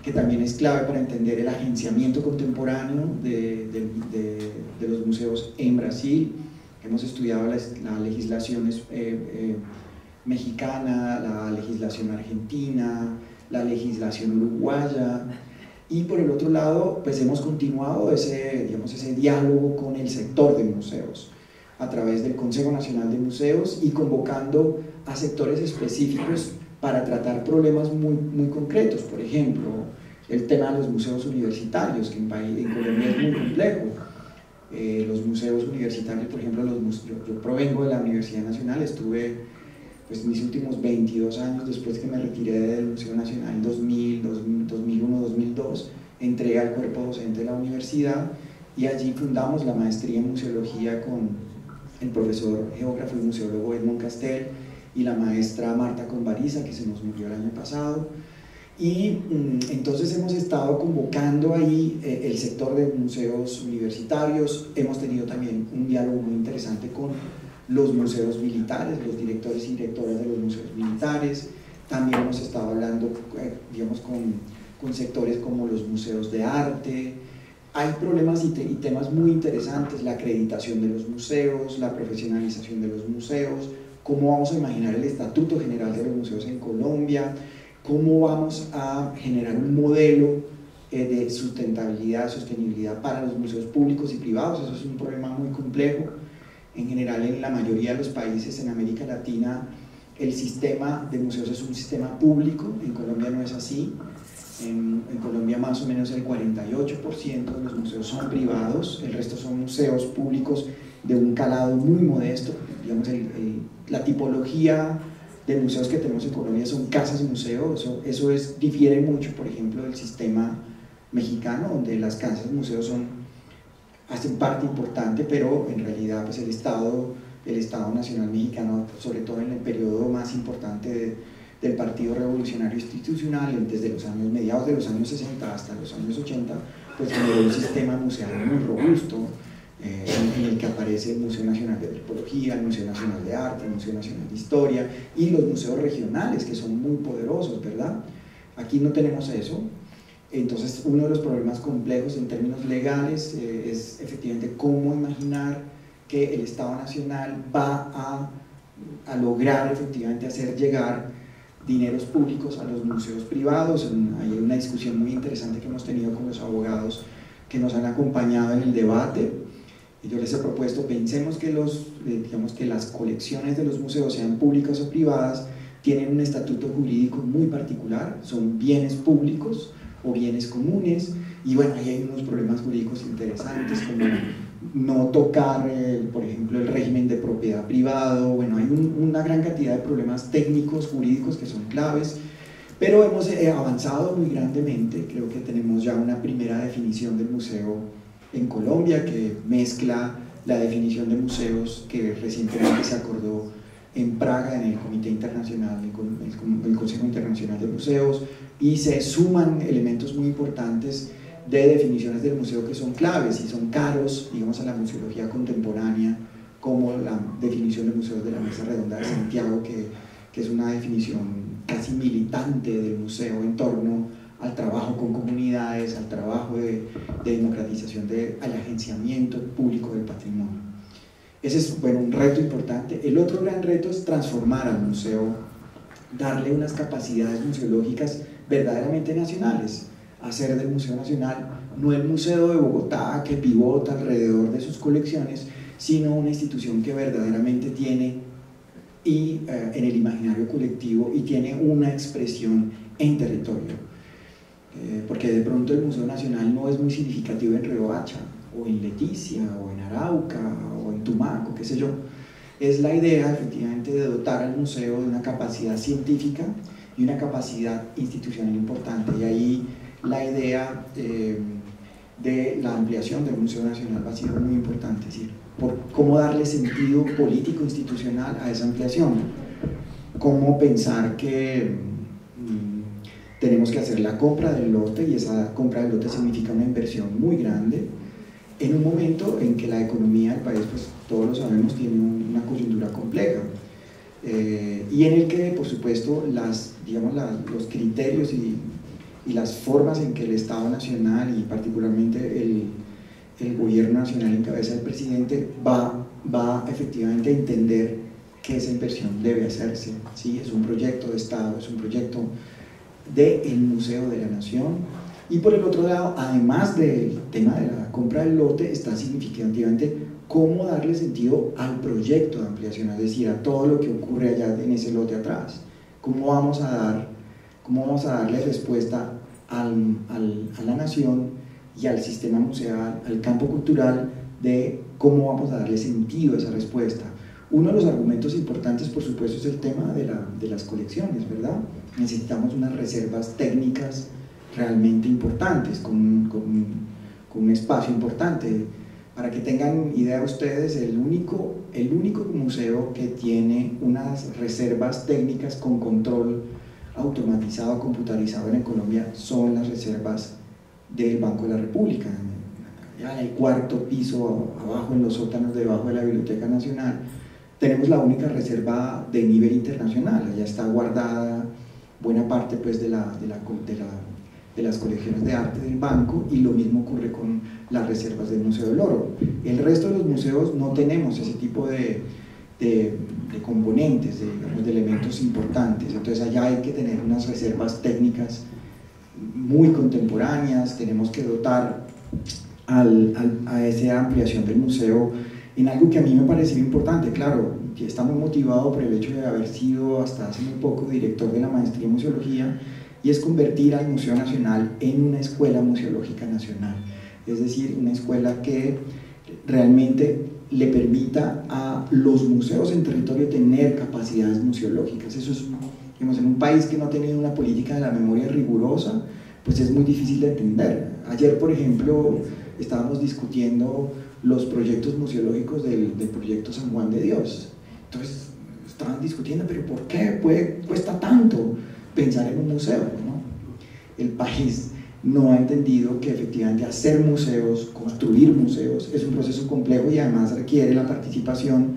Speaker 2: que también es clave para entender el agenciamiento contemporáneo de los museos en Brasil. Hemos estudiado la legislación mexicana, la legislación argentina, la legislación uruguaya, y por el otro lado pues hemos continuado ese diálogo con el sector de museos a través del Consejo Nacional de Museos y convocando a sectores específicos para tratar problemas muy concretos. Por ejemplo, el tema de los museos universitarios, que en Colombia es muy complejo. Los museos universitarios, por ejemplo, yo provengo de la Universidad Nacional, estuve pues mis últimos 22 años, después que me retiré del Museo Nacional en 2001, 2002, entré al cuerpo docente de la universidad, y allí fundamos la maestría en museología con el profesor geógrafo y museólogo Edmond Castel y la maestra Marta Convariza, que se nos murió el año pasado. Y entonces hemos estado convocando ahí el sector de museos universitarios. Hemos tenido también un diálogo muy interesante con los museos militares, los directores y directoras de los museos militares. También hemos estado hablando, digamos, con sectores como los museos de arte. Hay problemas y temas muy interesantes: la acreditación de los museos, la profesionalización de los museos, cómo vamos a imaginar el Estatuto General de los Museos en Colombia, cómo vamos a generar un modelo de sustentabilidad, sostenibilidad para los museos públicos y privados. Eso es un problema muy complejo. En general, en la mayoría de los países en América Latina, el sistema de museos es un sistema público. En Colombia no es así. En Colombia más o menos el 48% de los museos son privados, el resto son museos públicos de un calado muy modesto. Digamos, la tipología de museos que tenemos en Colombia son casas museo. Eso difiere mucho, por ejemplo, del sistema mexicano, donde las casas museos hacen parte importante, pero en realidad pues el Estado Nacional Mexicano, sobre todo en el periodo más importante del Partido Revolucionario Institucional, desde los mediados de los años 60 hasta los años 80, pues generó un sistema museal muy robusto, en el que aparece el Museo Nacional de Antropología, el Museo Nacional de Arte, el Museo Nacional de Historia y los museos regionales, que son muy poderosos, ¿verdad? Aquí no tenemos eso. Entonces, uno de los problemas complejos en términos legales es efectivamente cómo imaginar que el Estado Nacional va a lograr efectivamente hacer llegar dineros públicos a los museos privados. Hay una discusión muy interesante que hemos tenido con los abogados que nos han acompañado en el debate. Yo les he propuesto: pensemos que digamos que las colecciones de los museos, sean públicas o privadas, tienen un estatuto jurídico muy particular, son bienes públicos o bienes comunes, y bueno, ahí hay unos problemas jurídicos interesantes, como no tocar, por ejemplo, el régimen de propiedad privado. Bueno, hay una gran cantidad de problemas técnicos, jurídicos, que son claves, pero hemos avanzado muy grandemente. Creo que tenemos ya una primera definición del museo en Colombia, que mezcla la definición de museos que recientemente se acordó en Praga, en el Comité Internacional, el Consejo Internacional de Museos, y se suman elementos muy importantes de definiciones del museo que son claves y son caros, digamos, a la museología contemporánea, como la definición de museos de la Mesa Redonda de Santiago, que es una definición casi militante del museo en torno al trabajo con comunidades, al trabajo de democratización, al agenciamiento público del patrimonio. Ese es, bueno, un reto importante. El otro gran reto es transformar al museo, darle unas capacidades museológicas verdaderamente nacionales, hacer del Museo Nacional no el Museo de Bogotá que pivota alrededor de sus colecciones, sino una institución que verdaderamente tiene en el imaginario colectivo y tiene una expresión en territorio. Porque de pronto el Museo Nacional no es muy significativo en Riohacha, o en Leticia, o en Arauca, o en Tumaco, qué sé yo. Es la idea efectivamente de dotar al museo de una capacidad científica y una capacidad institucional importante, y ahí la idea de la ampliación del Museo Nacional va a ser muy importante, es decir, por cómo darle sentido político institucional a esa ampliación, cómo pensar que tenemos que hacer la compra del lote, y esa compra del lote significa una inversión muy grande en un momento en que la economía del país, pues todos lo sabemos, tiene una coyuntura compleja, y en el que, por supuesto, los criterios y las formas en que el Estado Nacional y particularmente el gobierno nacional en cabeza del presidente va efectivamente a entender que esa inversión debe hacerse, ¿sí? Es un proyecto de Estado, es un proyecto del Museo de la Nación. Y por el otro lado, además del tema de la compra del lote, está significativamente cómo darle sentido al proyecto de ampliación, es decir, a todo lo que ocurre allá en ese lote atrás. Cómo vamos a darle respuesta a la nación y al sistema museal, al campo cultural, de cómo vamos a darle sentido a esa respuesta. Uno de los argumentos importantes, por supuesto, es el tema de las colecciones, ¿verdad? Necesitamos unas reservas técnicas realmente importantes, con un espacio importante. Para que tengan idea ustedes, el único museo que tiene unas reservas técnicas con control automatizado, computarizado en Colombia son las reservas del Banco de la República. Ya en el cuarto piso, abajo en los sótanos debajo de la Biblioteca Nacional, tenemos la única reserva de nivel internacional. Allá está guardada buena parte pues, de las colecciones de arte del banco, y lo mismo ocurre con las reservas del Museo del Oro. El resto de los museos no tenemos ese tipo de componentes, digamos, de elementos importantes. Entonces allá hay que tener unas reservas técnicas muy contemporáneas, tenemos que dotar a esa ampliación del museo en algo que a mí me pareció importante. Claro, que está muy motivado por el hecho de haber sido hasta hace muy poco director de la maestría en museología, y es convertir al Museo Nacional en una escuela museológica nacional, es decir, una escuela que realmente le permita a los museos en territorio tener capacidades museológicas. Eso es, digamos, en un país que no ha tenido una política de la memoria rigurosa, pues es muy difícil de entender. Ayer, por ejemplo, estábamos discutiendo los proyectos museológicos del proyecto San Juan de Dios. Entonces estaban discutiendo, pero ¿por qué cuesta tanto pensar en un museo, ¿no? El país no ha entendido que efectivamente hacer museos, construir museos, es un proceso complejo y además requiere la participación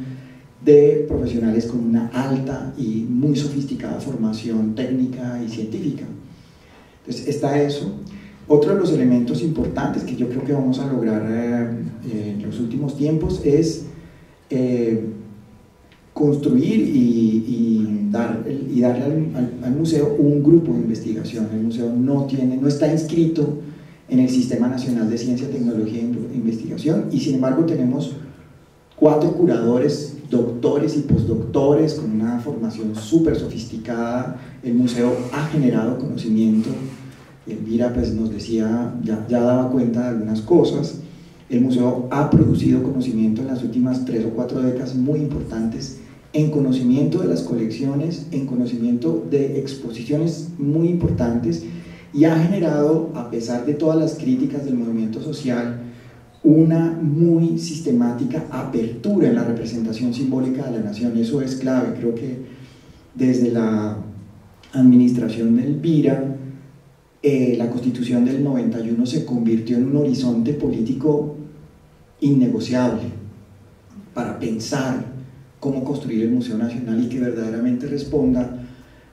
Speaker 2: de profesionales con una alta y muy sofisticada formación técnica y científica. Entonces está eso. Otro de los elementos importantes que yo creo que vamos a lograr en los últimos tiempos es construir y darle al museo un grupo de investigación. El museo no está inscrito en el Sistema Nacional de Ciencia, Tecnología e Investigación, y sin embargo tenemos 4 curadores, doctores y postdoctores con una formación súper sofisticada. El museo ha generado conocimiento. Elvira pues nos decía, ya daba cuenta de algunas cosas. El museo ha producido conocimiento en las últimas 3 o 4 décadas muy importantes, en conocimiento de las colecciones, en conocimiento de exposiciones muy importantes, y ha generado, a pesar de todas las críticas del movimiento social, una muy sistemática apertura en la representación simbólica de la nación. Eso es clave. Creo que desde la administración de Elvira, la Constitución del 91 se convirtió en un horizonte político innegociable para pensar cómo construir el Museo Nacional y que verdaderamente responda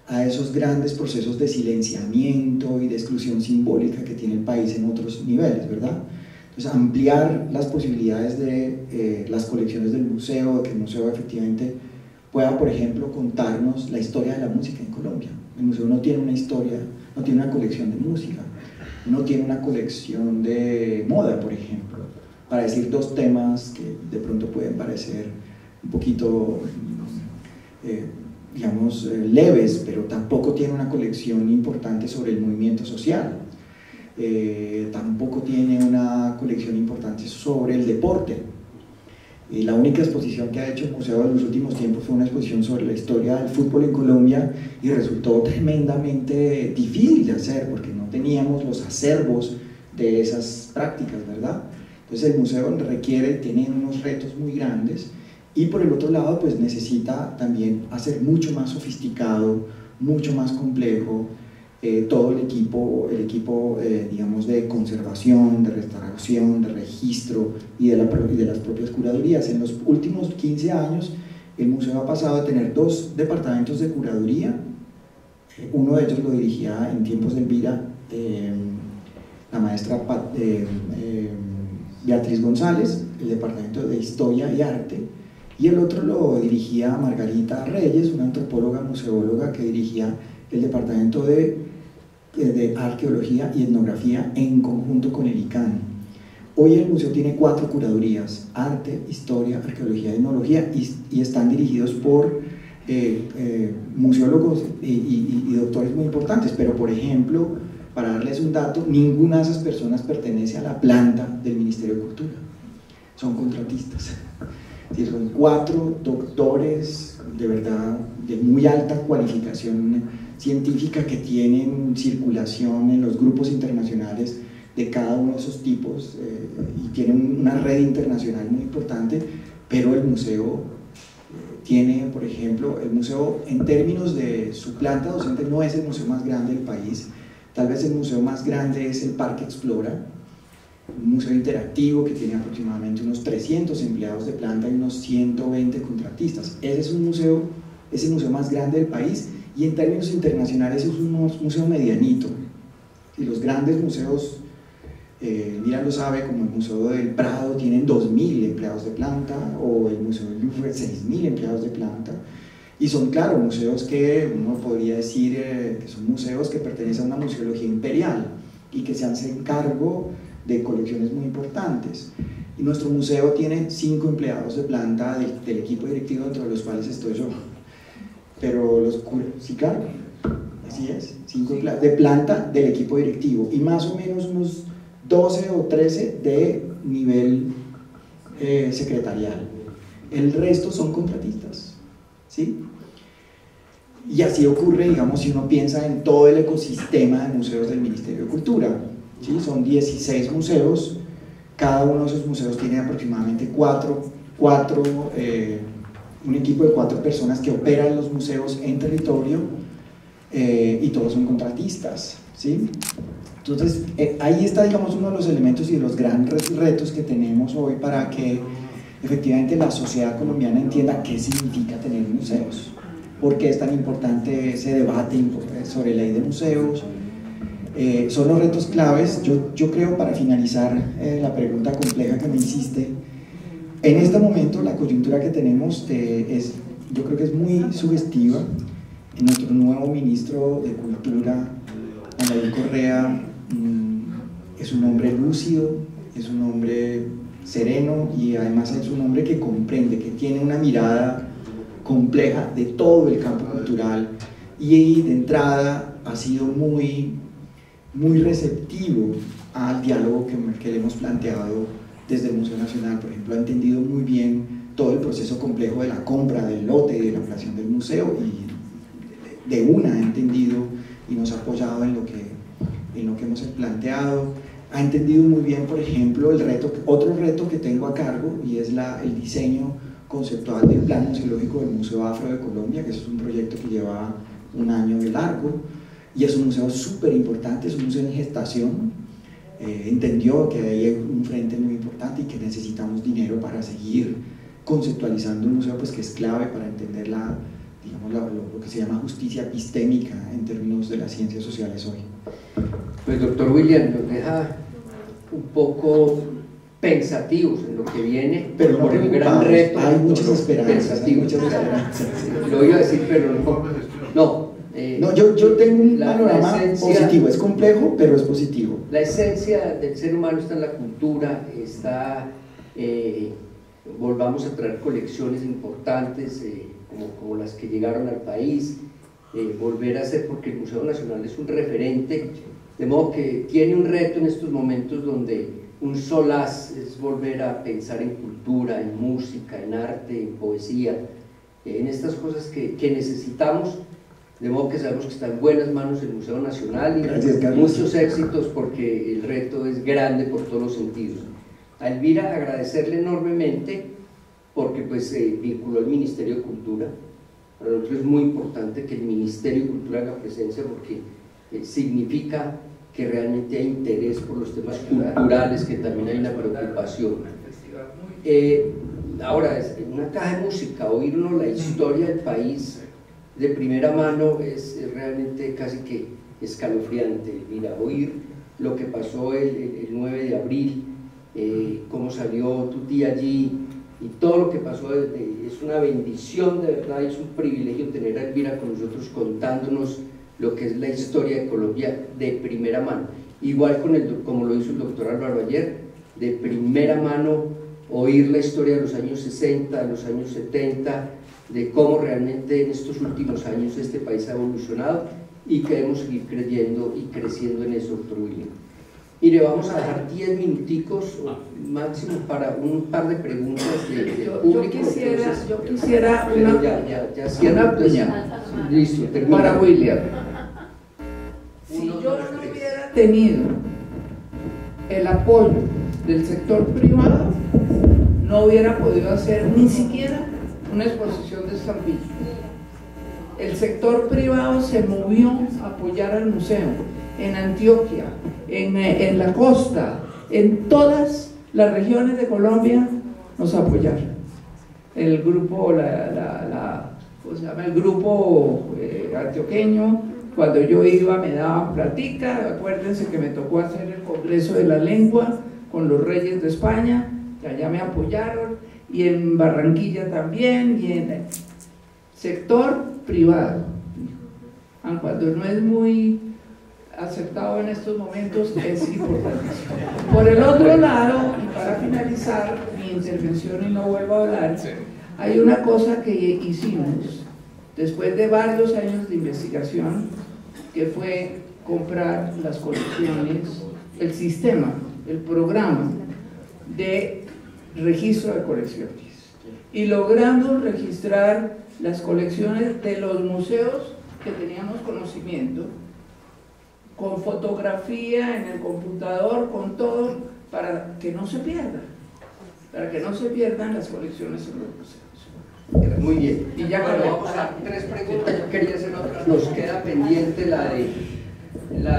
Speaker 2: a esos grandes procesos de silenciamiento y de exclusión simbólica que tiene el país en otros niveles, ¿verdad? Entonces, ampliar las posibilidades de las colecciones del museo, de que el museo efectivamente pueda, por ejemplo, contarnos la historia de la música en Colombia. El museo no tiene una historia, no tiene una colección de música, no tiene una colección de moda, por ejemplo, para decir 2 temas que de pronto pueden parecer un poquito, digamos, leves, pero tampoco tiene una colección importante sobre el movimiento social, tampoco tiene una colección importante sobre el deporte. La única exposición que ha hecho el museo en los últimos tiempos fue una exposición sobre la historia del fútbol en Colombia, y resultó tremendamente difícil de hacer porque no teníamos los acervos de esas prácticas, ¿verdad? Entonces el museo tiene unos retos muy grandes, y por el otro lado pues necesita también hacer mucho más sofisticado, mucho más complejo todo el equipo digamos, de conservación, de restauración, de registro y de las propias curadurías. En los últimos 15 años el museo ha pasado a tener 2 departamentos de curaduría. Uno de ellos lo dirigía en tiempos de Elvira la maestra Beatriz González, el departamento de Historia y Arte, y el otro lo dirigía Margarita Reyes, una antropóloga museóloga que dirigía el departamento de Arqueología y Etnografía en conjunto con el ICANN. Hoy el museo tiene 4 curadurías: Arte, Historia, Arqueología y Etnología, y están dirigidos por museólogos y doctores muy importantes, pero por ejemplo, para darles un dato, ninguna de esas personas pertenece a la planta del Ministerio de Cultura, son contratistas. Son 4 doctores de verdad de muy alta cualificación científica que tienen circulación en los grupos internacionales de cada uno de esos tipos, y tienen una red internacional muy importante, pero el museo tiene, por ejemplo, el museo en términos de su planta docente no es el museo más grande del país, tal vez el museo más grande es el Parque Explora, un museo interactivo que tiene aproximadamente unos 300 empleados de planta y unos 120 contratistas. Ese es el museo más grande del país y en términos internacionales es un museo medianito. Y los grandes museos, Mira lo sabe, como el Museo del Prado tienen 2.000 empleados de planta, o el Museo del Louvre 6.000 empleados de planta, y son, claro, museos que uno podría decir que son museos que pertenecen a una museología imperial y que se hacen cargo de colecciones muy importantes. Y nuestro museo tiene 5 empleados de planta del equipo directivo, entre los cuales estoy yo, pero sí, claro, así es, 5 empleados de planta del equipo directivo y más o menos unos 12 o 13 de nivel secretarial. El resto son contratistas, ¿sí? Y así ocurre, digamos, si uno piensa en todo el ecosistema de museos del Ministerio de Cultura, ¿sí? Son 16 museos, cada uno de esos museos tiene aproximadamente un equipo de 4 personas que operan los museos en territorio, y todos son contratistas, ¿sí? Entonces, ahí está, digamos, uno de los elementos y de los grandes retos que tenemos hoy para que efectivamente la sociedad colombiana entienda qué significa tener museos, por qué es tan importante ese debate sobre ley de museos. Son los retos claves. Yo creo, para finalizar la pregunta compleja que me hiciste, en este momento la coyuntura que tenemos yo creo que es muy sugestiva. Nuestro nuevo ministro de Cultura, David Correa, es un hombre lúcido, es un hombre sereno y además es un hombre que comprende, que tiene una mirada compleja de todo el campo cultural, y de entrada ha sido muy receptivo al diálogo que le hemos planteado desde el Museo Nacional. Por ejemplo, ha entendido muy bien todo el proceso complejo de la compra del lote y de la ampliación del museo, y de una ha entendido y nos ha apoyado en lo que hemos planteado. Ha entendido muy bien, por ejemplo, otro reto que tengo a cargo, y es el diseño conceptual del Plan Museológico del Museo Afro de Colombia, que es un proyecto que lleva un año de largo, y es un museo súper importante, es un museo en gestación. Entendió que hay un frente muy importante y que necesitamos dinero para seguir conceptualizando un museo, pues, que es clave para entender digamos, lo que se llama justicia epistémica en términos de las ciencias sociales hoy.
Speaker 1: Pues, doctor William, nos deja un poco pensativos en lo que viene,
Speaker 2: pero no
Speaker 1: por el gran reto.
Speaker 2: Hay muchas esperanzas,
Speaker 1: Lo iba a decir, pero no.
Speaker 2: Yo tengo un panorama positivo, es complejo, pero es positivo.
Speaker 1: La esencia del ser humano está en la cultura, volvamos a traer colecciones importantes, como las que llegaron al país, volver a hacer, porque el Museo Nacional es un referente, de modo que tiene un reto en estos momentos donde un solaz es volver a pensar en cultura, en música, en arte, en poesía, en estas cosas que necesitamos, de modo que sabemos que está en buenas manos el Museo Nacional, y
Speaker 2: gracias,
Speaker 1: muchos éxitos, porque el reto es grande por todos los sentidos. A Elvira, agradecerle enormemente, porque pues vinculó al Ministerio de Cultura. Para nosotros es muy importante que el Ministerio de Cultura haga presencia, porque significa que realmente hay interés por los temas culturales, que también hay una preocupación. Ahora, una caja de música, oír uno la historia del país de primera mano es realmente casi que escalofriante. Mira, oír lo que pasó el 9 de abril, cómo salió tu tía allí, y todo lo que pasó, es una bendición, de verdad, es un privilegio tener a Elvira con nosotros contándonos lo que es la historia de Colombia de primera mano, igual como lo hizo el doctor Álvaro ayer, de primera mano oír la historia de los años 60, de los años 70, de cómo realmente en estos últimos años este país ha evolucionado, y queremos seguir creyendo y creciendo en eso, doctor William. Mire, vamos a dejar 10 minuticos máximo para un par de preguntas de público.
Speaker 3: Yo quisiera una puña.
Speaker 1: Listo, termina.
Speaker 3: Para William. Si yo no hubiera tenido el apoyo del sector privado, no hubiera podido hacer ni siquiera una exposición de estampillas. El sector privado se movió a apoyar al museo en Antioquia, en la costa, en todas las regiones de Colombia nos apoyaron. El grupo, ¿cómo se llama? El grupo antioqueño, cuando yo iba me daban platica. Acuérdense que me tocó hacer el Congreso de la Lengua con los reyes de España, que allá me apoyaron, y en Barranquilla también, y en el sector privado, aun cuando no es muy aceptado en estos momentos, es importantísimo. Por el otro lado, y para finalizar mi intervención y no vuelvo a hablar, hay una cosa que hicimos después de varios años de investigación, que fue comprar las colecciones, el sistema, el programa de registro de colecciones, y logrando registrar las colecciones de los museos que teníamos conocimiento, con fotografía en el computador, con todo, para que no se pierdan las colecciones en los museos.
Speaker 1: Muy bien.
Speaker 3: Y ya
Speaker 1: bueno, vamos a 3 preguntas. Yo quería hacer otra. Nos queda pendiente la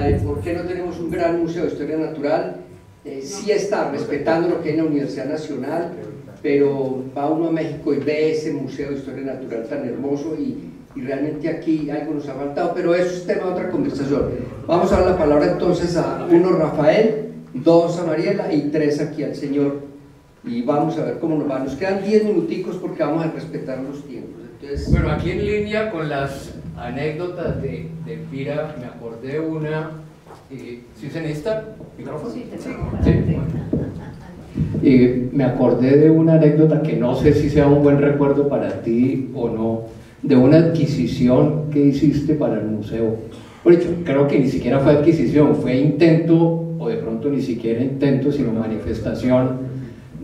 Speaker 1: de por qué no tenemos un gran museo de historia natural. Sí está respetando lo que hay en la Universidad Nacional, pero va uno a México y ve ese museo de historia natural tan hermoso y realmente aquí algo nos ha faltado, pero eso es tema de otra conversación. Vamos a dar la palabra entonces a 1 Rafael, 2 a Mariela y 3 aquí al señor, y vamos a ver cómo nos va. Nos quedan 10 minuticos porque vamos a respetar los tiempos. Entonces,
Speaker 4: bueno, aquí en línea con las anécdotas de Pira, me acordé de una. ¿Sí se necesita micrófono? Sí. Me acordé de una anécdota que no sé si sea un buen recuerdo para ti o no, de una adquisición que hiciste para el museo. Por hecho, creo que ni siquiera fue adquisición, fue intento, o de pronto ni siquiera intento, sino manifestación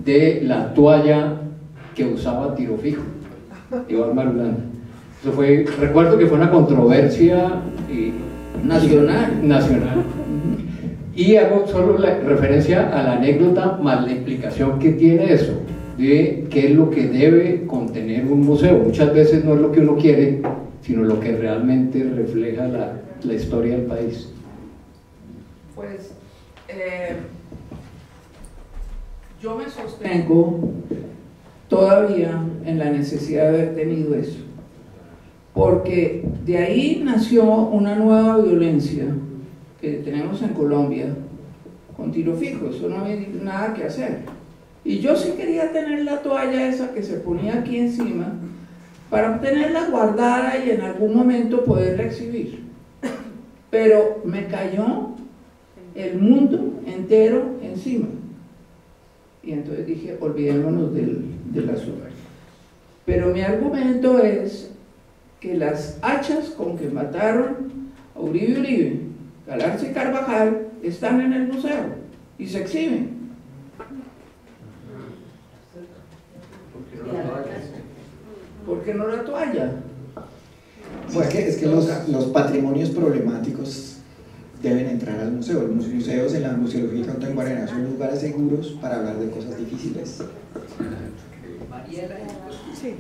Speaker 4: de la toalla que usaba Tiro Fijo, Iván Marulanda. Eso fue, recuerdo que fue una controversia nacional. Y hago solo la referencia a la anécdota más la implicación que tiene eso, de qué es lo que debe contener un museo. Muchas veces no es lo que uno quiere, sino lo que realmente refleja la historia del país.
Speaker 3: Pues yo me sostengo todavía en la necesidad de haber tenido eso, porque de ahí nació una nueva violencia que tenemos en Colombia con Tiro Fijo. Eso no había nada que hacer, y yo sí quería tener la toalla esa que se ponía aquí encima para tenerla guardada y en algún momento poderla exhibir, pero me cayó el mundo entero encima, y entonces dije, olvidémonos del asunto. Pero mi argumento es que las hachas con que mataron a Uribe, Galarza y Carvajal están en el museo y se exhiben. ¿Por qué no la toalla?
Speaker 2: Bueno, es que los patrimonios problemáticos deben entrar al museo. Los museos en la museología contemporánea son lugares seguros para hablar de cosas difíciles.
Speaker 1: Mariela,
Speaker 5: Sí.